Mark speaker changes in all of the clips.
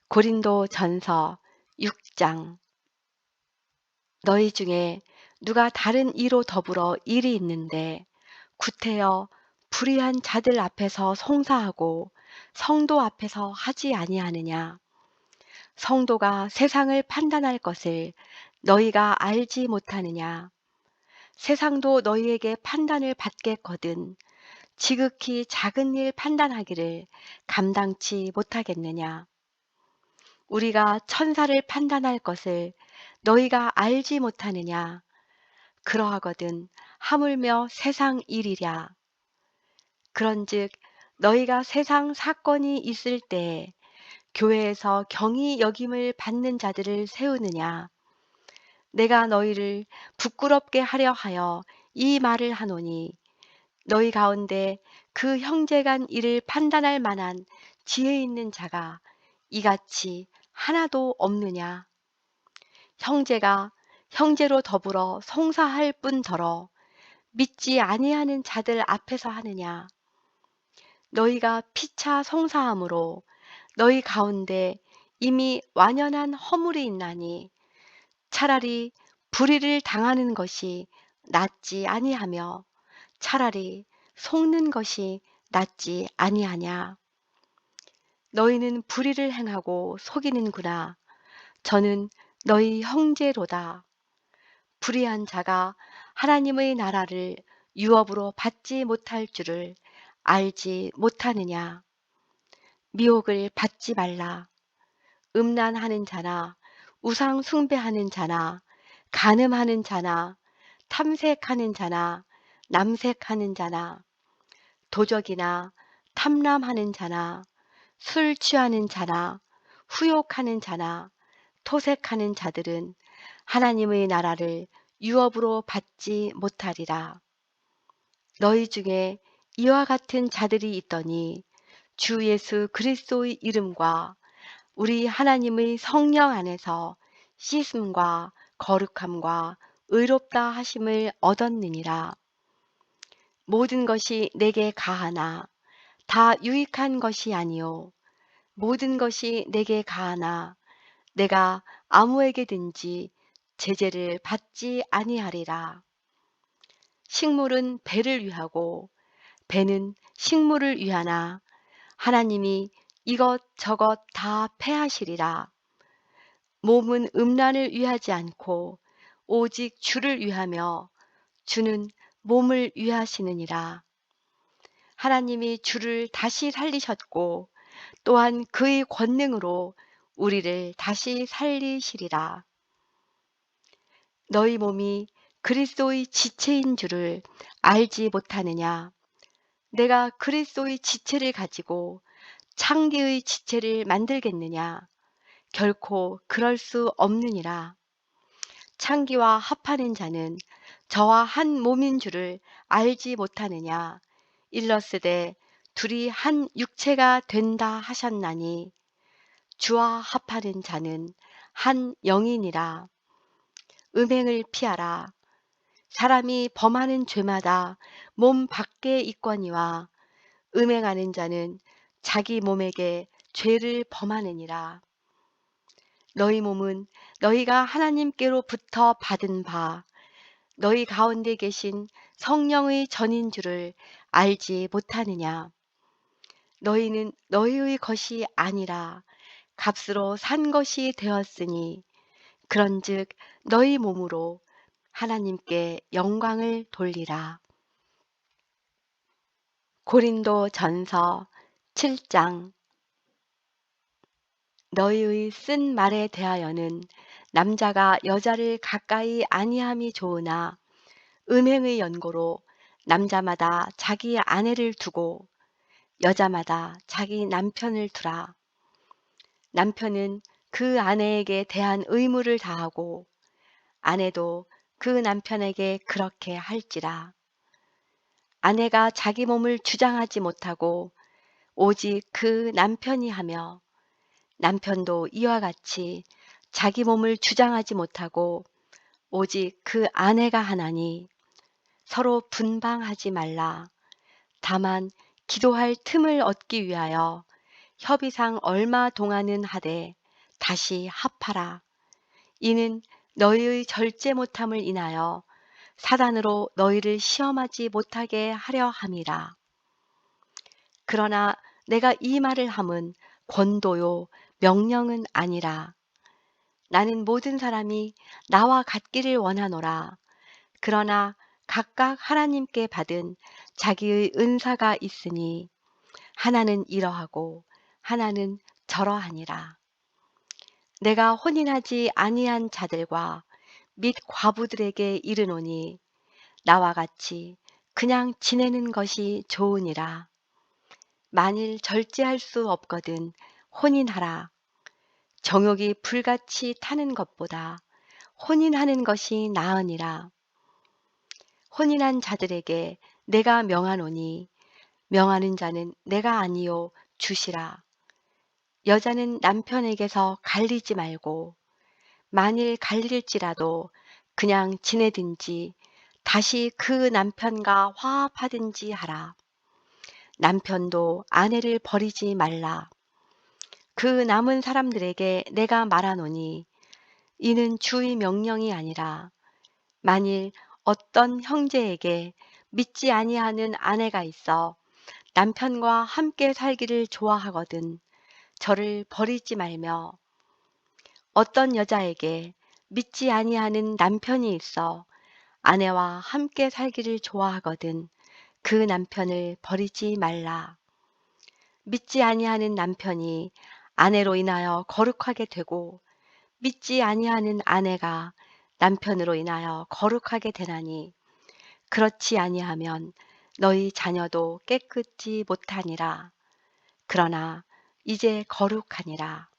Speaker 1: 고린도 전서 6장. 너희 중에 누가 다른 이로 더불어 일이 있는데 구태여 불의한 자들 앞에서 송사하고 성도 앞에서 하지 아니하느냐. 성도가 세상을 판단할 것을 너희가 알지 못하느냐. 세상도 너희에게 판단을 받겠거든 지극히 작은 일 판단하기를 감당치 못하겠느냐. 우리가 천사를 판단할 것을 너희가 알지 못하느냐. 그러하거든 하물며 세상 일이랴. 그런즉 너희가 세상 사건이 있을 때에 교회에서 경히 여김을 받는 자들을 세우느냐. 내가 너희를 부끄럽게 하려 하여 이 말을 하노니 너희 가운데 그 형제간 일을 판단할 만한 지혜 있는 자가 이같이 하나도 없느냐. 형제가 형제로 더불어 송사할 뿐더러 믿지 아니하는 자들 앞에서 하느냐. 너희가 피차 송사함으로 너희 가운데 이미 완연한 허물이 있나니 차라리 불의를 당하는 것이 낫지 아니하며 차라리 속는 것이 낫지 아니하냐. 너희는 불의를 행하고 속이는구나. 저는 너희 형제로다. 불의한 자가 하나님의 나라를 유업으로 받지 못할 줄을 알지 못하느냐. 미혹을 받지 말라. 음란하는 자나 우상 숭배하는 자나 간음하는 자나 탐색하는 자나 남색하는 자나 도적이나 탐람하는 자나 술 취하는 자나 후욕하는 자나 토색하는 자들은 하나님의 나라를 유업으로 받지 못하리라. 너희 중에 이와 같은 자들이 있더니 주 예수 그리스도의 이름과 우리 하나님의 성령 안에서 씻음과 거룩함과 의롭다 하심을 얻었느니라. 모든 것이 내게 가하나 다 유익한 것이 아니요 모든 것이 내게 가하나 내가 아무에게든지 제재를 받지 아니하리라. 식물은 배를 위하고 배는 식물을 위하나 하나님이 이것저것 다 패하시리라. 몸은 음란을 위하지 않고 오직 주를 위하며 주는 몸을 위하시느니라. 하나님이 주를 다시 살리셨고 또한 그의 권능으로 우리를 다시 살리시리라. 너희 몸이 그리스도의 지체인 줄을 알지 못하느냐. 내가 그리스도의 지체를 가지고 창기의 지체를 만들겠느냐. 결코 그럴 수 없느니라. 창기와 합하는 자는 저와 한 몸인 줄을 알지 못하느냐. 일러스되 둘이 한 육체가 된다 하셨나니 주와 합하는 자는 한 영이니라. 음행을 피하라. 사람이 범하는 죄마다 몸 밖에 있거니와 음행하는 자는 자기 몸에게 죄를 범하느니라. 너희 몸은 너희가 하나님께로부터 받은 바 너희 가운데 계신 성령의 전인 줄을 알지 못하느냐. 너희는 너희의 것이 아니라 값으로 산 것이 되었으니 그런즉 너희 몸으로 하나님께 영광을 돌리라. 고린도 전서 7장. 너희의 쓴 말에 대하여는 남자가 여자를 가까이 아니함이 좋으나 음행의 연고로 남자마다 자기 아내를 두고 여자마다 자기 남편을 두라. 남편은 그 아내에게 대한 의무를 다하고 아내도 그 남편에게 그렇게 할지라. 아내가 자기 몸을 주장하지 못하고 오직 그 남편이 하며 남편도 이와 같이 자기 몸을 주장하지 못하고 오직 그 아내가 하나니 서로 분방하지 말라. 다만 기도할 틈을 얻기 위하여 협의상 얼마 동안은 하되 다시 합하라. 이는 너희의 절제 못함을 인하여 사단으로 너희를 시험하지 못하게 하려 함이라. 그러나 내가 이 말을 함은 권도요 명령은 아니라. 나는 모든 사람이 나와 같기를 원하노라. 그러나 각각 하나님께 받은 자기의 은사가 있으니 하나는 이러하고 하나는 저러하니라. 내가 혼인하지 아니한 자들과 및 과부들에게 이르노니 나와 같이 그냥 지내는 것이 좋으니라. 만일 절제할 수 없거든 혼인하라. 정욕이 불같이 타는 것보다 혼인하는 것이 나으니라. 혼인한 자들에게 내가 명하노니 명하는 자는 내가 아니요 주시라. 여자는 남편에게서 갈리지 말고 만일 갈릴지라도 그냥 지내든지 다시 그 남편과 화합하든지 하라. 남편도 아내를 버리지 말라. 그 남은 사람들에게 내가 말하노니 이는 주의 명령이 아니라 만일 어떤 형제에게 믿지 아니하는 아내가 있어 남편과 함께 살기를 좋아하거든 저를 버리지 말며 어떤 여자에게 믿지 아니하는 남편이 있어 아내와 함께 살기를 좋아하거든 그 남편을 버리지 말라. 믿지 아니하는 남편이 아내로 인하여 거룩하게 되고 믿지 아니하는 아내가 남편으로 인하여 거룩하게 되나니 그렇지 아니하면 너희 자녀도 깨끗지 못하니라. 그러나 이제 거룩하니라.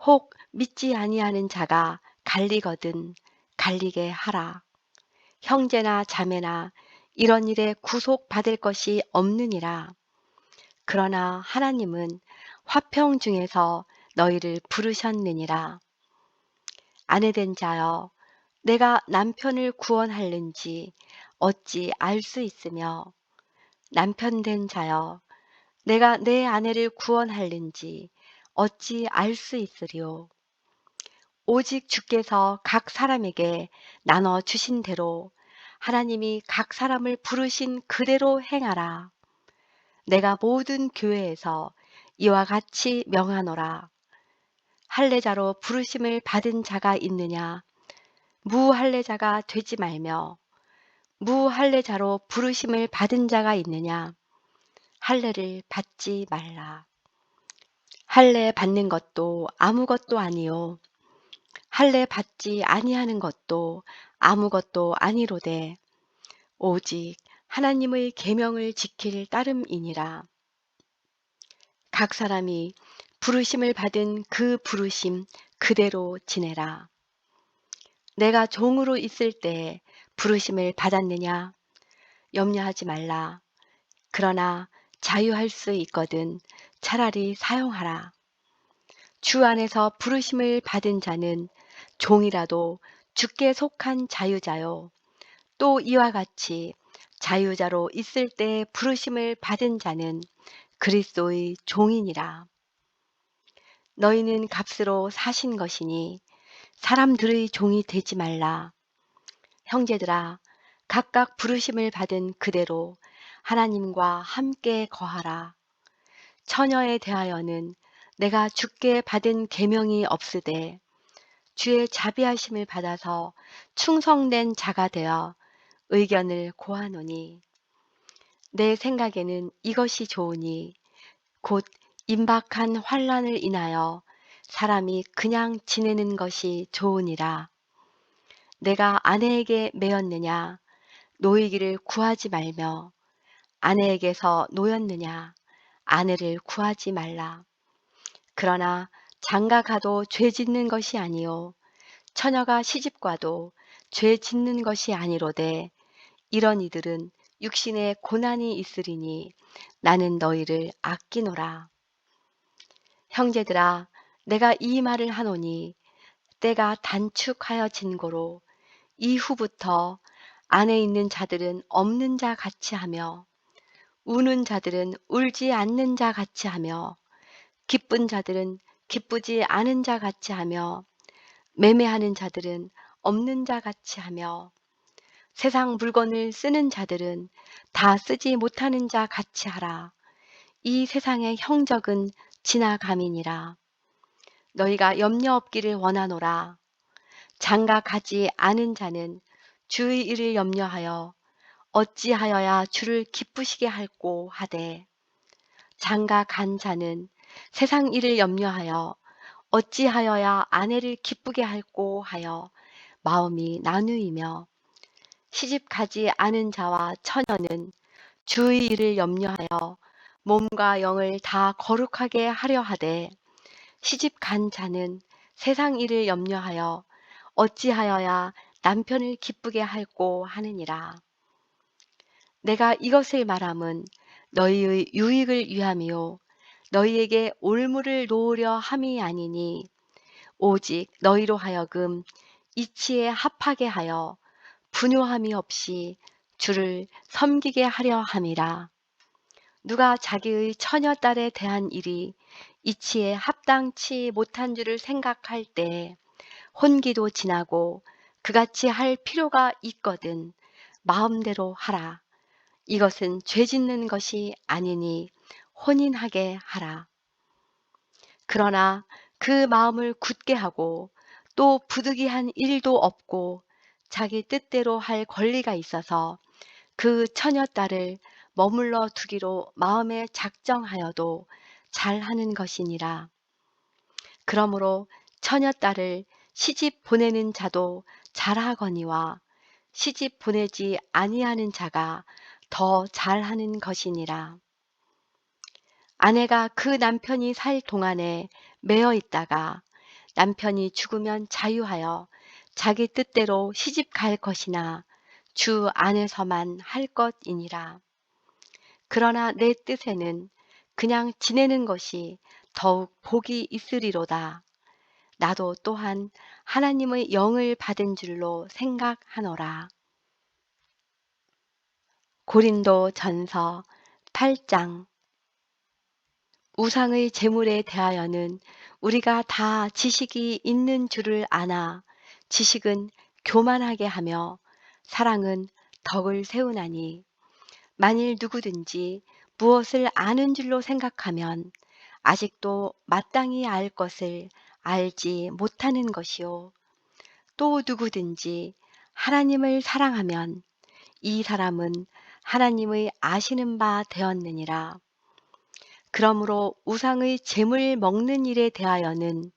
Speaker 1: 혹 믿지 아니하는 자가 갈리거든 갈리게 하라. 형제나 자매나 이런 일에 구속받을 것이 없느니라. 그러나 하나님은 화평 중에서 너희를 부르셨느니라. 아내된 자여, 내가 남편을 구원할는지 어찌 알 수 있으며 남편 된 자여, 내가 내 아내를 구원할는지 어찌 알 수 있으리요. 오직 주께서 각 사람에게 나눠 주신 대로 하나님이 각 사람을 부르신 그대로 행하라. 내가 모든 교회에서 이와 같이 명하노라. 할례자로 부르심을 받은 자가 있느냐? 무할례자가 되지 말며 무할례자로 부르심을 받은 자가 있느냐? 할례를 받지 말라. 할례 받는 것도 아무것도 아니요 할례 받지 아니하는 것도 아무것도 아니로되 오직 하나님의 계명을 지킬 따름이니라. 각 사람이 부르심을 받은 그 부르심 그대로 지내라. 내가 종으로 있을 때 부르심을 받았느냐? 염려하지 말라. 그러나 자유할 수 있거든 차라리 사용하라. 주 안에서 부르심을 받은 자는 종이라도 주께 속한 자유자요. 또 이와 같이 자유자로 있을 때 부르심을 받은 자는 그리스도의 종이니라. 너희는 값으로 사신 것이니 사람들의 종이 되지 말라. 형제들아, 각각 부르심을 받은 그대로 하나님과 함께 거하라. 처녀에 대하여는 내가 주께 받은 계명이 없으되 주의 자비하심을 받아서 충성된 자가 되어 의견을 고하노니 내 생각에는 이것이 좋으니 곧 임박한 환난을 인하여 사람이 그냥 지내는 것이 좋으니라. 내가 아내에게 매였느냐 노이기를 구하지 말며 아내에게서 노였느냐 아내를 구하지 말라. 그러나 장가가도 죄 짓는 것이 아니요 처녀가 시집과도 죄 짓는 것이 아니로되 이런 이들은 육신에 고난이 있으리니 나는 너희를 아끼노라. 형제들아 내가 이 말을 하노니 때가 단축하여진 고로 이후부터 안에 있는 자들은 없는 자 같이 하며 우는 자들은 울지 않는 자 같이 하며 기쁜 자들은 기쁘지 않은 자 같이 하며 매매하는 자들은 없는 자 같이 하며 세상 물건을 쓰는 자들은 다 쓰지 못하는 자 같이 하라. 이 세상의 형적은 지나감이니라. 너희가 염려 없기를 원하노라. 장가 가지 않은 자는 주의 일을 염려하여 어찌하여야 주를 기쁘시게 할꼬 하되, 장가 간 자는 세상 일을 염려하여 어찌하여야 아내를 기쁘게 할꼬 하여 마음이 나누이며, 시집 가지 않은 자와 처녀는 주의 일을 염려하여 몸과 영을 다 거룩하게 하려 하되, 시집 간 자는 세상 일을 염려하여 어찌하여야 남편을 기쁘게 할꼬 하느니라. 내가 이것을 말함은 너희의 유익을 위함이요 너희에게 올무를 놓으려 함이 아니니, 오직 너희로 하여금 이치에 합하게 하여 분요함이 없이 주를 섬기게 하려 함이라. 누가 자기의 처녀딸에 대한 일이 이치에 합당치 못한 줄을 생각할 때 혼기도 지나고 그같이 할 필요가 있거든 마음대로 하라. 이것은 죄 짓는 것이 아니니 혼인하게 하라. 그러나 그 마음을 굳게 하고 또 부득이한 일도 없고 자기 뜻대로 할 권리가 있어서 그 처녀딸을 머물러 두기로 마음에 작정하여도 잘하는 것이니라. 그러므로 처녀딸을 시집 보내는 자도 잘하거니와 시집 보내지 아니하는 자가 더 잘하는 것이니라. 아내가 그 남편이 살 동안에 매어 있다가 남편이 죽으면 자유하여 자기 뜻대로 시집 갈 것이나 주 안에서만 할 것이니라. 그러나 내 뜻에는 그냥 지내는 것이 더욱 복이 있으리로다. 나도 또한 하나님의 영을 받은 줄로 생각하노라. 고린도 전서 8장. 우상의 제물에 대하여는 우리가 다 지식이 있는 줄을 아나 지식은 교만하게 하며 사랑은 덕을 세우나니, 만일 누구든지 무엇을 아는 줄로 생각하면 아직도 마땅히 알 것을 알지 못하는 것이요. 또 누구든지 하나님을 사랑하면 이 사람은 하나님의 아시는 바 되었느니라. 그러므로 우상의 제물 먹는 일에 대하여는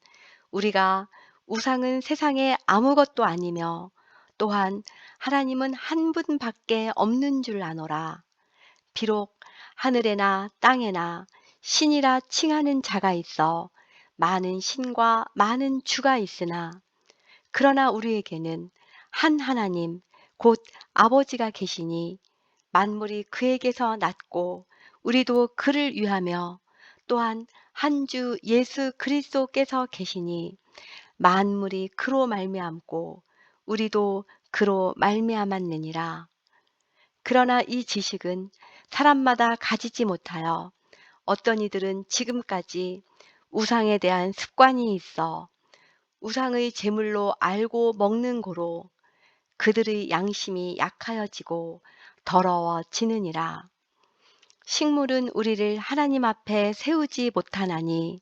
Speaker 1: 우리가 우상은 세상에 아무것도 아니며 또한 하나님은 한 분밖에 없는 줄 아노라. 비록 하늘에나 땅에나 신이라 칭하는 자가 있어 많은 신과 많은 주가 있으나, 그러나 우리에게는 한 하나님 곧 아버지가 계시니 만물이 그에게서 났고 우리도 그를 위하며, 또한 한 주 예수 그리스도께서 계시니 만물이 그로 말미암고 우리도 그로 말미암았느니라. 그러나 이 지식은 사람마다 가지지 못하여 어떤 이들은 지금까지 우상에 대한 습관이 있어 우상의 제물로 알고 먹는 고로 그들의 양심이 약하여지고 더러워지느니라. 식물은 우리를 하나님 앞에 세우지 못하나니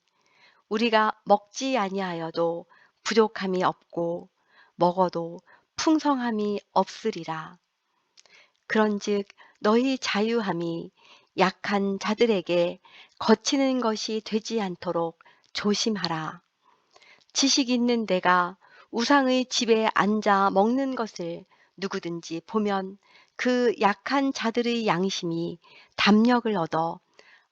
Speaker 1: 우리가 먹지 아니하여도 부족함이 없고 먹어도 풍성함이 없으리라. 그런즉 너희 자유함이 약한 자들에게 거치는 것이 되지 않도록 조심하라. 지식 있는 내가 우상의 집에 앉아 먹는 것을 누구든지 보면 그 약한 자들의 양심이 담력을 얻어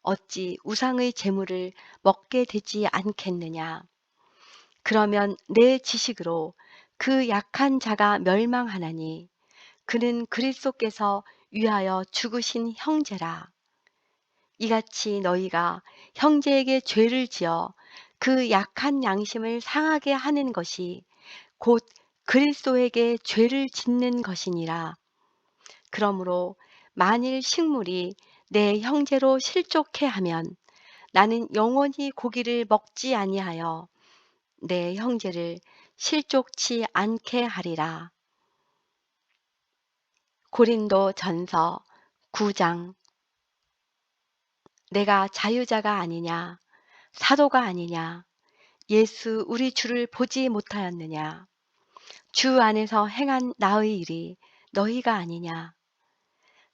Speaker 1: 어찌 우상의 제물을 먹게 되지 않겠느냐. 그러면 내 지식으로 그 약한 자가 멸망하나니 그는 그리스도께서 위하여 죽으신 형제라. 이같이 너희가 형제에게 죄를 지어 그 약한 양심을 상하게 하는 것이 곧 그리스도에게 죄를 짓는 것이니라. 그러므로 만일 식물이 내 형제로 실족해 하면 나는 영원히 고기를 먹지 아니하여 내 형제를 실족치 않게 하리라. 고린도 전서 9장. 내가 자유자가 아니냐, 사도가 아니냐, 예수 우리 주를 보지 못하였느냐, 주 안에서 행한 나의 일이 너희가 아니냐.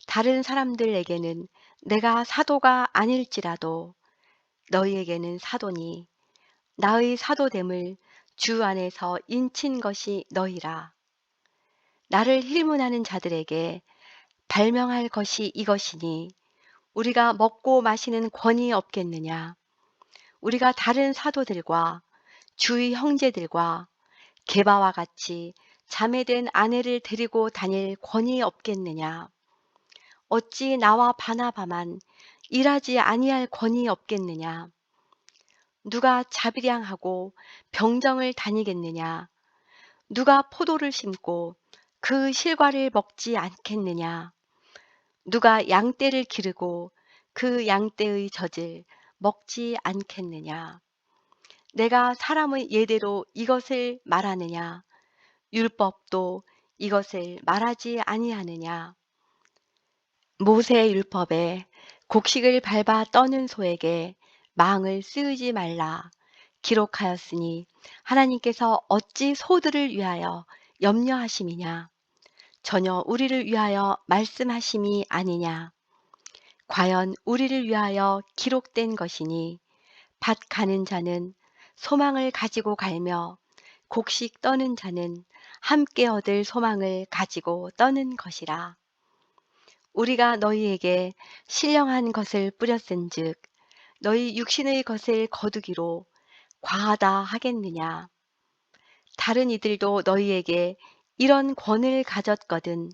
Speaker 1: 다른 사람들에게는 내가 사도가 아닐지라도 너희에게는 사도니 나의 사도됨을 주 안에서 인친 것이 너희라. 나를 힐문하는 자들에게 발명할 것이 이것이니 우리가 먹고 마시는 권이 없겠느냐. 우리가 다른 사도들과 주의 형제들과 게바와 같이 자매된 아내를 데리고 다닐 권이 없겠느냐. 어찌 나와 바나바만 일하지 아니할 권이 없겠느냐. 누가 자비량하고 병정을 다니겠느냐. 누가 포도를 심고 그 실과를 먹지 않겠느냐. 누가 양떼를 기르고 그 양떼의 젖을 먹지 않겠느냐. 내가 사람의 예대로 이것을 말하느냐. 율법도 이것을 말하지 아니하느냐. 모세 율법에 곡식을 밟아 떠는 소에게 망을 쓰지 말라 기록하였으니 하나님께서 어찌 소들을 위하여 염려하심이냐. 전혀 우리를 위하여 말씀하심이 아니냐. 과연 우리를 위하여 기록된 것이니 밭 가는 자는 소망을 가지고 갈며 곡식 떠는 자는 함께 얻을 소망을 가지고 떠는 것이라. 우리가 너희에게 신령한 것을 뿌렸은즉 너희 육신의 것을 거두기로 과하다 하겠느냐. 다른 이들도 너희에게 이런 권을 가졌거든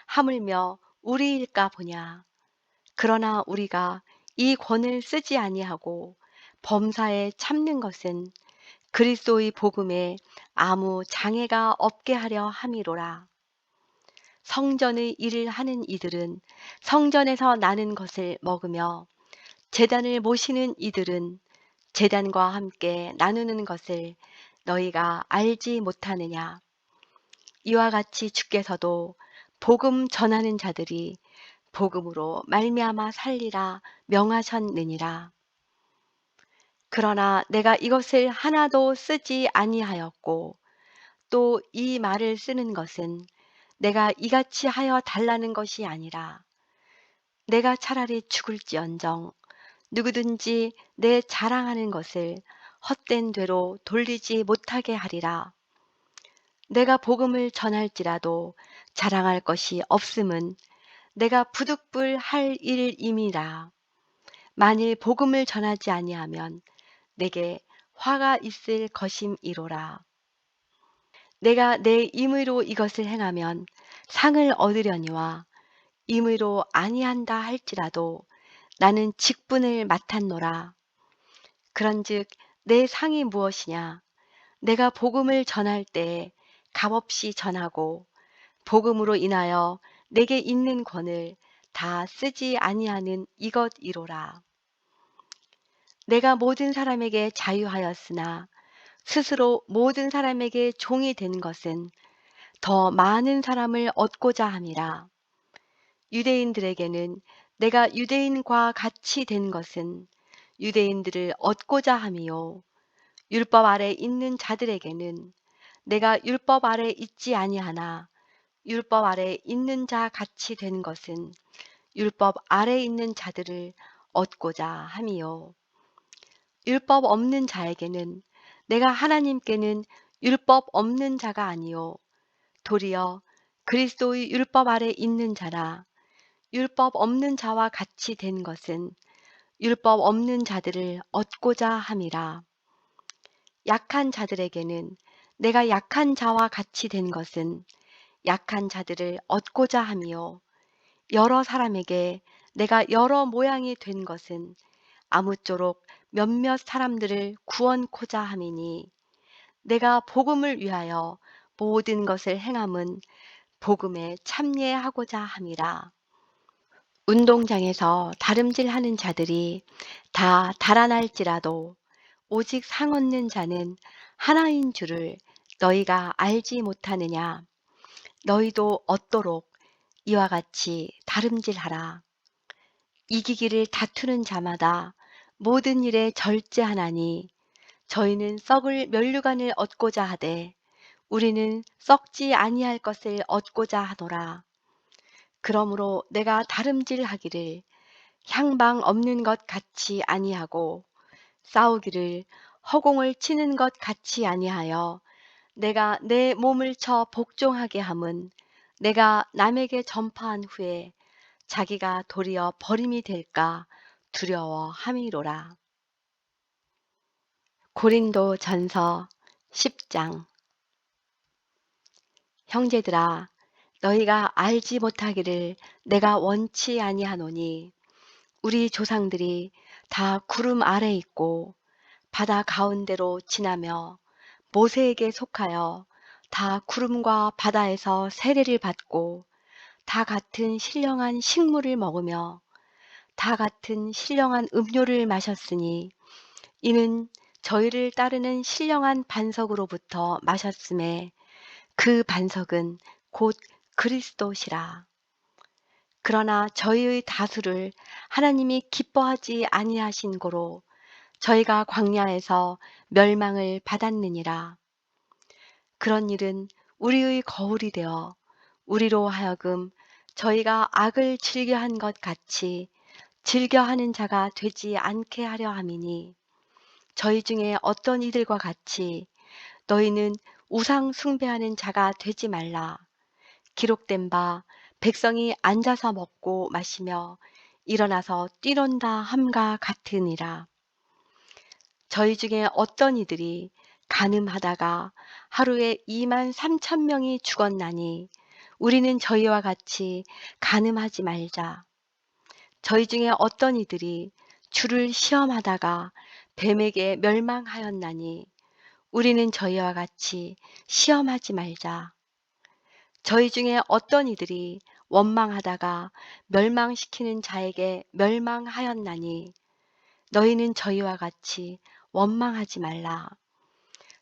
Speaker 1: 하물며 우리일까 보냐. 그러나 우리가 이 권을 쓰지 아니하고 범사에 참는 것은 그리스도의 복음에 아무 장애가 없게 하려 함이로라. 성전의 일을 하는 이들은 성전에서 나는 것을 먹으며 제단을 모시는 이들은 제단과 함께 나누는 것을 너희가 알지 못하느냐. 이와 같이 주께서도 복음 전하는 자들이 복음으로 말미암아 살리라 명하셨느니라. 그러나 내가 이것을 하나도 쓰지 아니하였고 또 이 말을 쓰는 것은 내가 이같이 하여 달라는 것이 아니라 내가 차라리 죽을지언정 누구든지 내 자랑하는 것을 헛된 되로 돌리지 못하게 하리라. 내가 복음을 전할지라도 자랑할 것이 없음은 내가 부득불 할 일임이라. 만일 복음을 전하지 아니하면 내게 화가 있을 것임이로라. 내가 내 임의로 이것을 행하면 상을 얻으려니와 임의로 아니한다 할지라도 나는 직분을 맡았노라. 그런즉 내 상이 무엇이냐? 내가 복음을 전할 때에 값없이 전하고 복음으로 인하여 내게 있는 권을 다 쓰지 아니하는 이것이로라. 내가 모든 사람에게 자유하였으나 스스로 모든 사람에게 종이 된 것은 더 많은 사람을 얻고자 함이라. 유대인들에게는 내가 유대인과 같이 된 것은 유대인들을 얻고자 함이요. 율법 아래 있는 자들에게는 내가 율법 아래 있지 아니하나 율법 아래 있는 자 같이 된 것은 율법 아래 있는 자들을 얻고자 함이요. 율법 없는 자에게는 내가 하나님께는 율법 없는 자가 아니요 도리어 그리스도의 율법 아래 있는 자라. 율법 없는 자와 같이 된 것은 율법 없는 자들을 얻고자 함이라. 약한 자들에게는 내가 약한 자와 같이 된 것은 약한 자들을 얻고자 함이요 여러 사람에게 내가 여러 모양이 된 것은 아무쪼록 몇몇 사람들을 구원코자 함이니 내가 복음을 위하여 모든 것을 행함은 복음에 참여하고자 함이라. 운동장에서 다름질하는 자들이 다 달아날지라도 오직 상 얻는 자는 하나인 줄을 너희가 알지 못하느냐. 너희도 얻도록 이와 같이 다름질하라. 이기기를 다투는 자마다 모든 일에 절제하나니 저희는 썩을 면류관을 얻고자 하되 우리는 썩지 아니할 것을 얻고자 하노라. 그러므로 내가 다름질하기를 향방 없는 것 같이 아니하고 싸우기를 허공을 치는 것 같이 아니하여 내가 내 몸을 쳐 복종하게 함은 내가 남에게 전파한 후에 자기가 도리어 버림이 될까 두려워함이로라. 고린도 전서 10장. 형제들아, 너희가 알지 못하기를 내가 원치 아니하노니 우리 조상들이 다 구름 아래 있고 바다 가운데로 지나며 모세에게 속하여 다 구름과 바다에서 세례를 받고 다 같은 신령한 식물을 먹으며 다 같은 신령한 음료를 마셨으니 이는 저희를 따르는 신령한 반석으로부터 마셨음에 그 반석은 곧 그리스도시라. 그러나 저희의 다수를 하나님이 기뻐하지 아니하신 고로 저희가 광야에서 멸망을 받았느니라. 그런 일은 우리의 거울이 되어 우리로 하여금 저희가 악을 즐겨한 것 같이 즐겨하는 자가 되지 않게 하려 함이니 저희 중에 어떤 이들과 같이 너희는 우상 숭배하는 자가 되지 말라. 기록된 바 백성이 앉아서 먹고 마시며 일어나서 뛰논다 함과 같으니라. 저희 중에 어떤 이들이 간음하다가 하루에 2만 3천 명이 죽었나니 우리는 저희와 같이 간음하지 말자. 저희 중에 어떤 이들이 주를 시험하다가 뱀에게 멸망하였나니 우리는 저희와 같이 시험하지 말자. 저희 중에 어떤 이들이 원망하다가 멸망시키는 자에게 멸망하였나니 너희는 저희와 같이 원망하지 말라.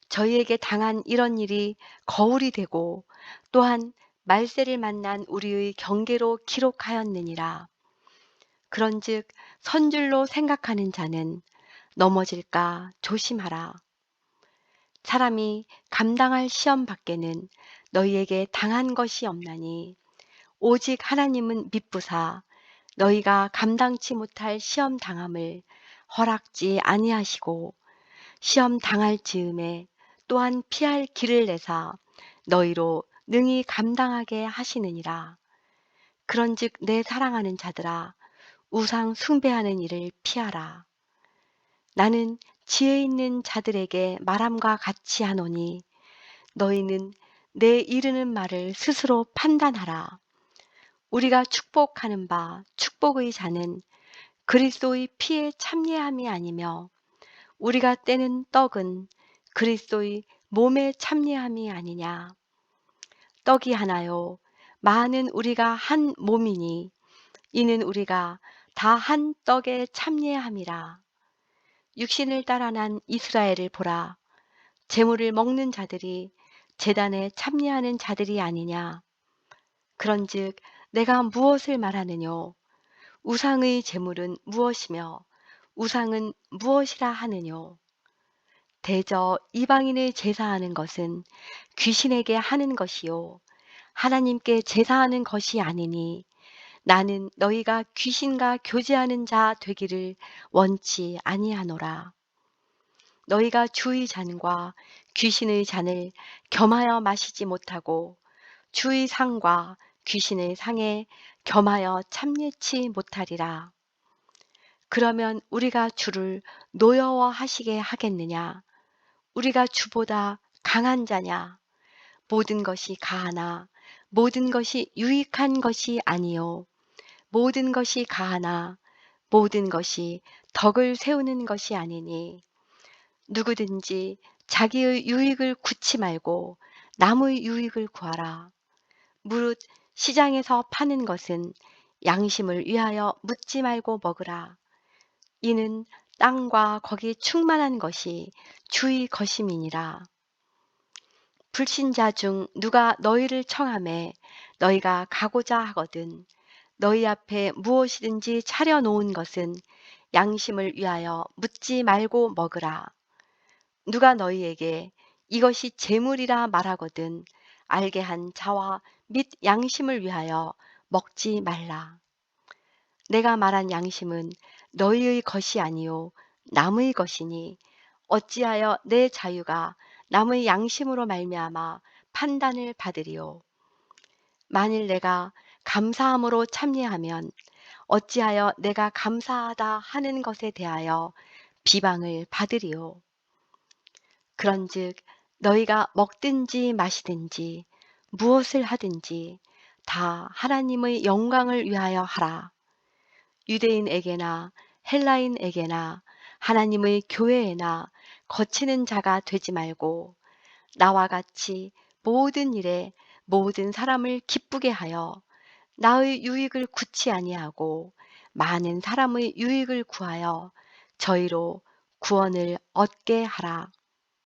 Speaker 1: 저희에게 당한 이런 일이 거울이 되고 또한 말세를 만난 우리의 경계로 기록하였느니라. 그런즉 선줄로 생각하는 자는 넘어질까 조심하라. 사람이 감당할 시험 밖에는 너희에게 당한 것이 없나니 오직 하나님은 미쁘사 너희가 감당치 못할 시험 당함을 허락지 아니하시고 시험 당할 즈음에 또한 피할 길을 내사 너희로 능히 감당하게 하시느니라. 그런즉 내 사랑하는 자들아 우상 숭배하는 일을 피하라. 나는 지혜 있는 자들에게 말함과 같이 하노니 너희는 내 이르는 말을 스스로 판단하라. 우리가 축복하는 바 축복의 자는 그리스도의 피에 참여함이 아니며 우리가 떼는 떡은 그리스도의 몸에 참여함이 아니냐. 떡이 하나요 많은 우리가 한 몸이니 이는 우리가 다 한 떡에 참여함이라. 육신을 따라 난 이스라엘을 보라. 제물을 먹는 자들이 제단에 참여하는 자들이 아니냐. 그런즉 내가 무엇을 말하느뇨? 우상의 제물은 무엇이며 우상은 무엇이라 하느뇨? 대저 이방인의 제사하는 것은 귀신에게 하는 것이요 하나님께 제사하는 것이 아니니 나는 너희가 귀신과 교제하는 자 되기를 원치 아니하노라. 너희가 주의 잔과 귀신의 잔을 겸하여 마시지 못하고 주의 상과 귀신의 상에 겸하여 참여치 못하리라. 그러면 우리가 주를 노여워하시게 하겠느냐? 우리가 주보다 강한 자냐? 모든 것이 가하나 모든 것이 유익한 것이 아니요 모든 것이 가하나 모든 것이 덕을 세우는 것이 아니니 누구든지 자기의 유익을 구치 말고 남의 유익을 구하라. 무릇 시장에서 파는 것은 양심을 위하여 묻지 말고 먹으라. 이는 땅과 거기 충만한 것이 주의 것임이니라. 불신자 중 누가 너희를 청하매 너희가 가고자 하거든 너희 앞에 무엇이든지 차려 놓은 것은 양심을 위하여 묻지 말고 먹으라. 누가 너희에게 이것이 재물이라 말하거든 알게 한 자와 및 양심을 위하여 먹지 말라. 내가 말한 양심은 너희의 것이 아니요 남의 것이니 어찌하여 내 자유가 남의 양심으로 말미암아 판단을 받으리요. 만일 내가 감사함으로 참여하면 어찌하여 내가 감사하다 하는 것에 대하여 비방을 받으리요. 그런즉 너희가 먹든지 마시든지 무엇을 하든지 다 하나님의 영광을 위하여 하라. 유대인에게나 헬라인에게나 하나님의 교회에나 거치는 자가 되지 말고 나와 같이 모든 일에 모든 사람을 기쁘게 하여 나의 유익을 구치 아니하고 많은 사람의 유익을 구하여 저희로 구원을 얻게 하라.